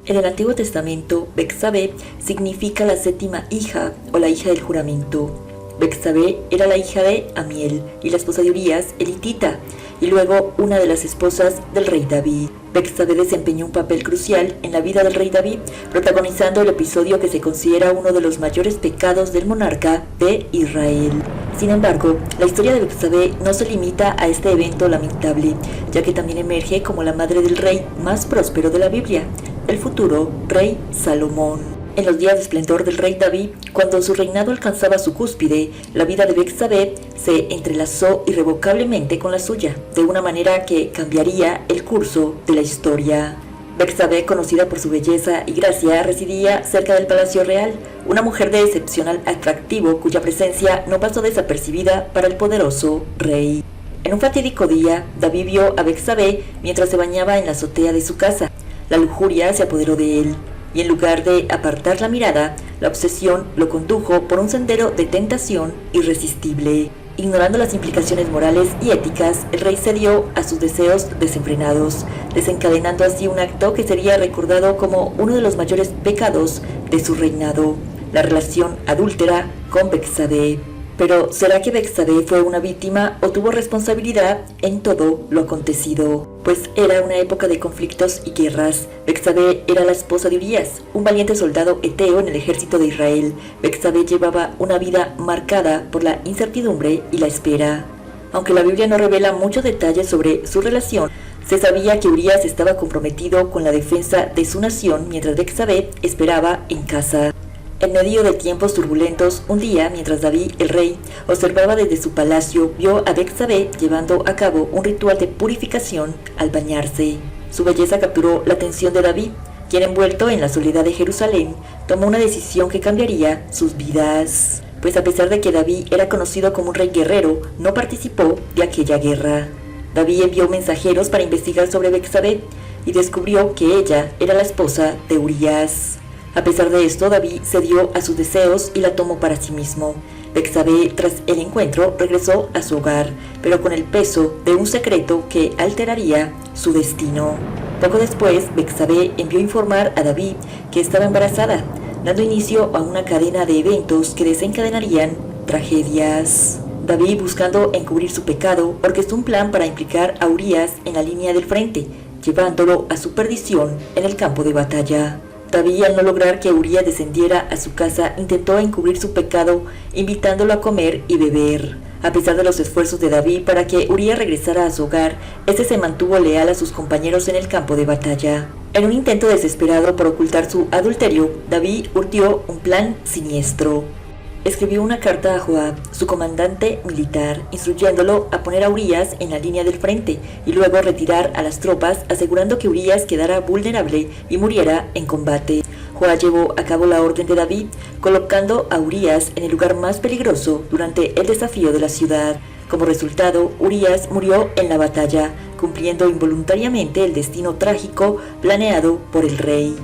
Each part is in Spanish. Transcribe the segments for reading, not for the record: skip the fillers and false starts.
En el Antiguo Testamento, Betsabé significa la séptima hija o la hija del juramento. Betsabé era la hija de Amiel y la esposa de Urías, el hitita, y luego una de las esposas del rey David. Betsabé desempeñó un papel crucial en la vida del rey David, protagonizando el episodio que se considera uno de los mayores pecados del monarca de Israel. Sin embargo, la historia de Betsabé no se limita a este evento lamentable, ya que también emerge como la madre del rey más próspero de la Biblia, el futuro rey Salomón. En los días de esplendor del rey David, cuando su reinado alcanzaba su cúspide, la vida de Betsabé se entrelazó irrevocablemente con la suya, de una manera que cambiaría el curso de la historia. Betsabé, conocida por su belleza y gracia, residía cerca del palacio real, una mujer de excepcional atractivo cuya presencia no pasó desapercibida para el poderoso rey. En un fatídico día, David vio a Betsabé mientras se bañaba en la azotea de su casa. La lujuria se apoderó de él, y en lugar de apartar la mirada, la obsesión lo condujo por un sendero de tentación irresistible. Ignorando las implicaciones morales y éticas, el rey cedió a sus deseos desenfrenados, desencadenando así un acto que sería recordado como uno de los mayores pecados de su reinado, la relación adúltera con Betsabé. Pero, ¿será que Betsabé fue una víctima o tuvo responsabilidad en todo lo acontecido? Pues era una época de conflictos y guerras. Betsabé era la esposa de Urías, un valiente soldado eteo en el ejército de Israel. Betsabé llevaba una vida marcada por la incertidumbre y la espera. Aunque la Biblia no revela muchos detalles sobre su relación, se sabía que Urías estaba comprometido con la defensa de su nación mientras Betsabé esperaba en casa. En medio de tiempos turbulentos, un día, mientras David, el rey, observaba desde su palacio, vio a Betsabé llevando a cabo un ritual de purificación al bañarse. Su belleza capturó la atención de David, quien, envuelto en la soledad de Jerusalén, tomó una decisión que cambiaría sus vidas. Pues a pesar de que David era conocido como un rey guerrero, no participó de aquella guerra. David envió mensajeros para investigar sobre Betsabé y descubrió que ella era la esposa de Urías. A pesar de esto, David cedió a sus deseos y la tomó para sí mismo. Betsabé, tras el encuentro, regresó a su hogar, pero con el peso de un secreto que alteraría su destino. Poco después, Betsabé envió informar a David que estaba embarazada, dando inicio a una cadena de eventos que desencadenarían tragedias. David, buscando encubrir su pecado, orquestó un plan para implicar a Urías en la línea del frente, llevándolo a su perdición en el campo de batalla. David, al no lograr que Urías descendiera a su casa, intentó encubrir su pecado, invitándolo a comer y beber. A pesar de los esfuerzos de David para que Urías regresara a su hogar, este se mantuvo leal a sus compañeros en el campo de batalla. En un intento desesperado por ocultar su adulterio, David urdió un plan siniestro. Escribió una carta a Joab, su comandante militar, instruyéndolo a poner a Urías en la línea del frente y luego retirar a las tropas, asegurando que Urías quedara vulnerable y muriera en combate. Joab llevó a cabo la orden de David, colocando a Urías en el lugar más peligroso durante el desafío de la ciudad. Como resultado, Urías murió en la batalla, cumpliendo involuntariamente el destino trágico planeado por el rey.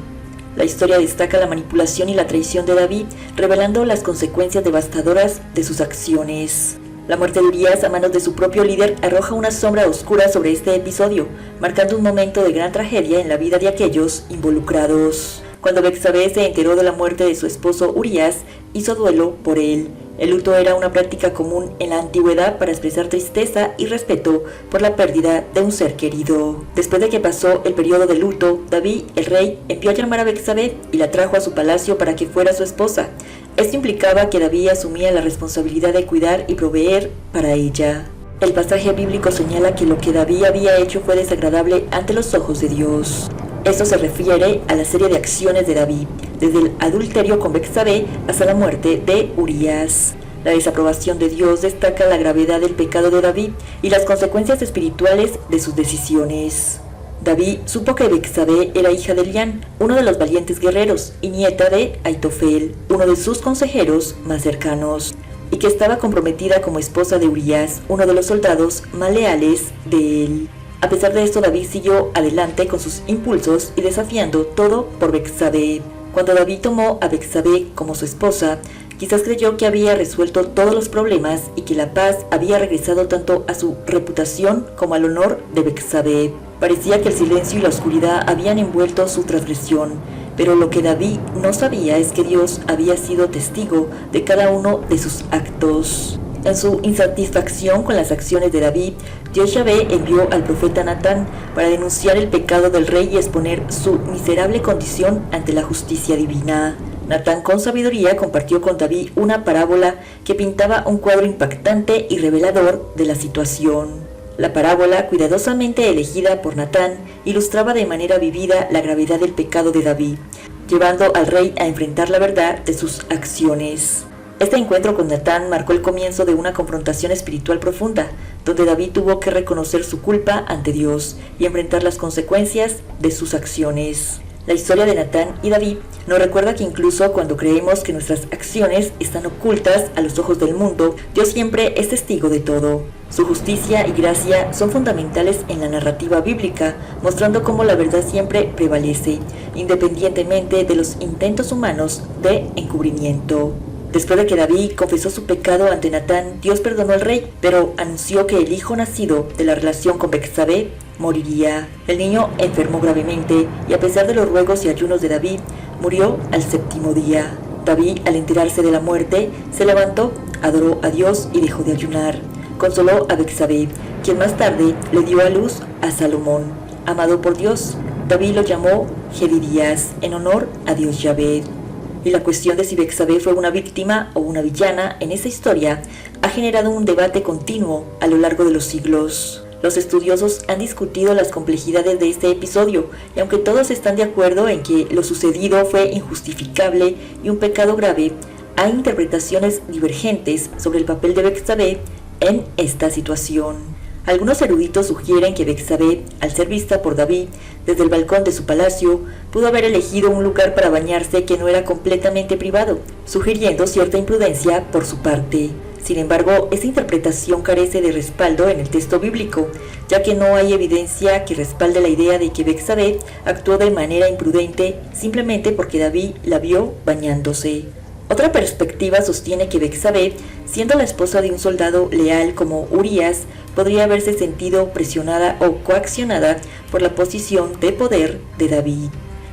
La historia destaca la manipulación y la traición de David, revelando las consecuencias devastadoras de sus acciones. La muerte de Urías a manos de su propio líder arroja una sombra oscura sobre este episodio, marcando un momento de gran tragedia en la vida de aquellos involucrados. Cuando Betsabé se enteró de la muerte de su esposo Urías, hizo duelo por él. El luto era una práctica común en la antigüedad para expresar tristeza y respeto por la pérdida de un ser querido. Después de que pasó el periodo de luto, David, el rey, envió a llamar a Betsabé y la trajo a su palacio para que fuera su esposa. Esto implicaba que David asumía la responsabilidad de cuidar y proveer para ella. El pasaje bíblico señala que lo que David había hecho fue desagradable ante los ojos de Dios. Esto se refiere a la serie de acciones de David, desde el adulterio con Betsabé hasta la muerte de Urías. La desaprobación de Dios destaca la gravedad del pecado de David y las consecuencias espirituales de sus decisiones. David supo que Betsabé era hija de Elián, uno de los valientes guerreros, y nieta de Aitofel, uno de sus consejeros más cercanos, y que estaba comprometida como esposa de Urías, uno de los soldados más leales de él. A pesar de esto, David siguió adelante con sus impulsos y desafiando todo por Betsabé. Cuando David tomó a Betsabé como su esposa, quizás creyó que había resuelto todos los problemas y que la paz había regresado tanto a su reputación como al honor de Betsabé. Parecía que el silencio y la oscuridad habían envuelto su transgresión, pero lo que David no sabía es que Dios había sido testigo de cada uno de sus actos. En su insatisfacción con las acciones de David, Dios Yahvé envió al profeta Natán para denunciar el pecado del rey y exponer su miserable condición ante la justicia divina. Natán con sabiduría compartió con David una parábola que pintaba un cuadro impactante y revelador de la situación. La parábola, cuidadosamente elegida por Natán, ilustraba de manera vivida la gravedad del pecado de David, llevando al rey a enfrentar la verdad de sus acciones. Este encuentro con Natán marcó el comienzo de una confrontación espiritual profunda, donde David tuvo que reconocer su culpa ante Dios y enfrentar las consecuencias de sus acciones. La historia de Natán y David nos recuerda que incluso cuando creemos que nuestras acciones están ocultas a los ojos del mundo, Dios siempre es testigo de todo. Su justicia y gracia son fundamentales en la narrativa bíblica, mostrando cómo la verdad siempre prevalece, independientemente de los intentos humanos de encubrimiento. Después de que David confesó su pecado ante Natán, Dios perdonó al rey, pero anunció que el hijo nacido de la relación con Betsabé moriría. El niño enfermó gravemente y a pesar de los ruegos y ayunos de David, murió al 7º día. David, al enterarse de la muerte, se levantó, adoró a Dios y dejó de ayunar. Consoló a Betsabé, quien más tarde le dio a luz a Salomón, amado por Dios. David lo llamó Jedidías, en honor a Dios Yahvé. Y la cuestión de si Betsabé fue una víctima o una villana en esta historia ha generado un debate continuo a lo largo de los siglos. Los estudiosos han discutido las complejidades de este episodio, y aunque todos están de acuerdo en que lo sucedido fue injustificable y un pecado grave, hay interpretaciones divergentes sobre el papel de Betsabé en esta situación. Algunos eruditos sugieren que Betsabé, al ser vista por David desde el balcón de su palacio, pudo haber elegido un lugar para bañarse que no era completamente privado, sugiriendo cierta imprudencia por su parte. Sin embargo, esta interpretación carece de respaldo en el texto bíblico, ya que no hay evidencia que respalde la idea de que Betsabé actuó de manera imprudente simplemente porque David la vio bañándose. Otra perspectiva sostiene que Betsabé, siendo la esposa de un soldado leal como Urías, podría haberse sentido presionada o coaccionada por la posición de poder de David.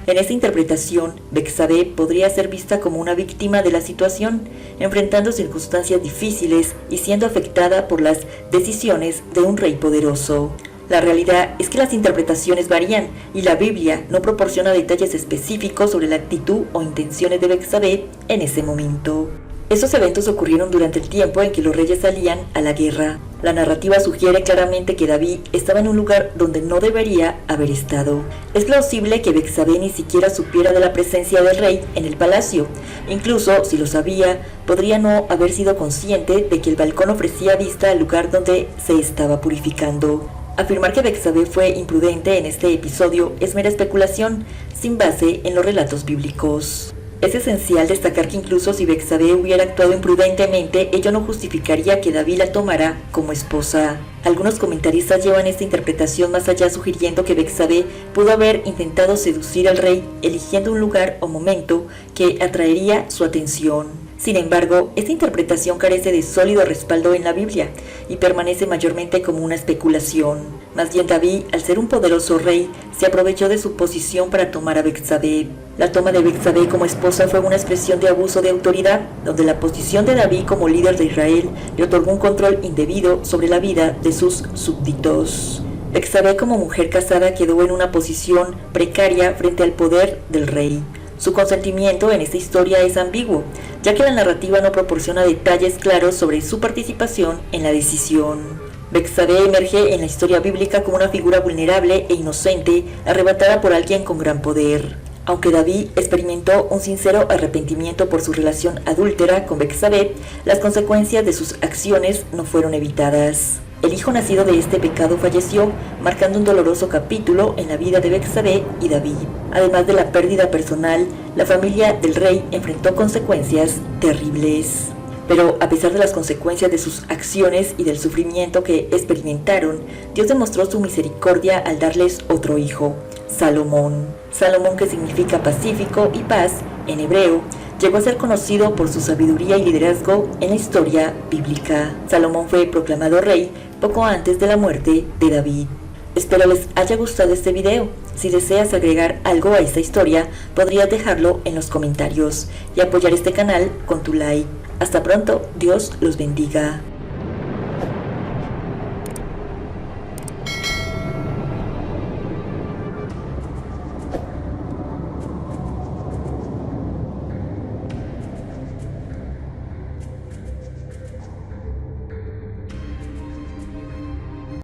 En esta interpretación, Betsabé podría ser vista como una víctima de la situación, enfrentando circunstancias difíciles y siendo afectada por las decisiones de un rey poderoso. La realidad es que las interpretaciones varían y la Biblia no proporciona detalles específicos sobre la actitud o intenciones de Betsabé en ese momento. Estos eventos ocurrieron durante el tiempo en que los reyes salían a la guerra. La narrativa sugiere claramente que David estaba en un lugar donde no debería haber estado. Es plausible que Betsabé ni siquiera supiera de la presencia del rey en el palacio. Incluso, si lo sabía, podría no haber sido consciente de que el balcón ofrecía vista al lugar donde se estaba purificando. Afirmar que Betsabé fue imprudente en este episodio es mera especulación, sin base en los relatos bíblicos. Es esencial destacar que incluso si Betsabé hubiera actuado imprudentemente, ello no justificaría que David la tomara como esposa. Algunos comentaristas llevan esta interpretación más allá, sugiriendo que Betsabé pudo haber intentado seducir al rey, eligiendo un lugar o momento que atraería su atención. Sin embargo, esta interpretación carece de sólido respaldo en la Biblia y permanece mayormente como una especulación. Más bien David, al ser un poderoso rey, se aprovechó de su posición para tomar a Betsabé. La toma de Betsabé como esposa fue una expresión de abuso de autoridad, donde la posición de David como líder de Israel le otorgó un control indebido sobre la vida de sus súbditos. Betsabé como mujer casada quedó en una posición precaria frente al poder del rey. Su consentimiento en esta historia es ambiguo, ya que la narrativa no proporciona detalles claros sobre su participación en la decisión. Betsabé emerge en la historia bíblica como una figura vulnerable e inocente, arrebatada por alguien con gran poder. Aunque David experimentó un sincero arrepentimiento por su relación adúltera con Betsabé, las consecuencias de sus acciones no fueron evitadas. El hijo nacido de este pecado falleció, marcando un doloroso capítulo en la vida de Betsabé y David. Además de la pérdida personal, la familia del rey enfrentó consecuencias terribles. Pero a pesar de las consecuencias de sus acciones y del sufrimiento que experimentaron, Dios demostró su misericordia al darles otro hijo, Salomón. Salomón, que significa pacífico y paz en hebreo, llegó a ser conocido por su sabiduría y liderazgo en la historia bíblica. Salomón fue proclamado rey poco antes de la muerte de David. Espero les haya gustado este video. Si deseas agregar algo a esta historia, podrías dejarlo en los comentarios y apoyar este canal con tu like. Hasta pronto, Dios los bendiga.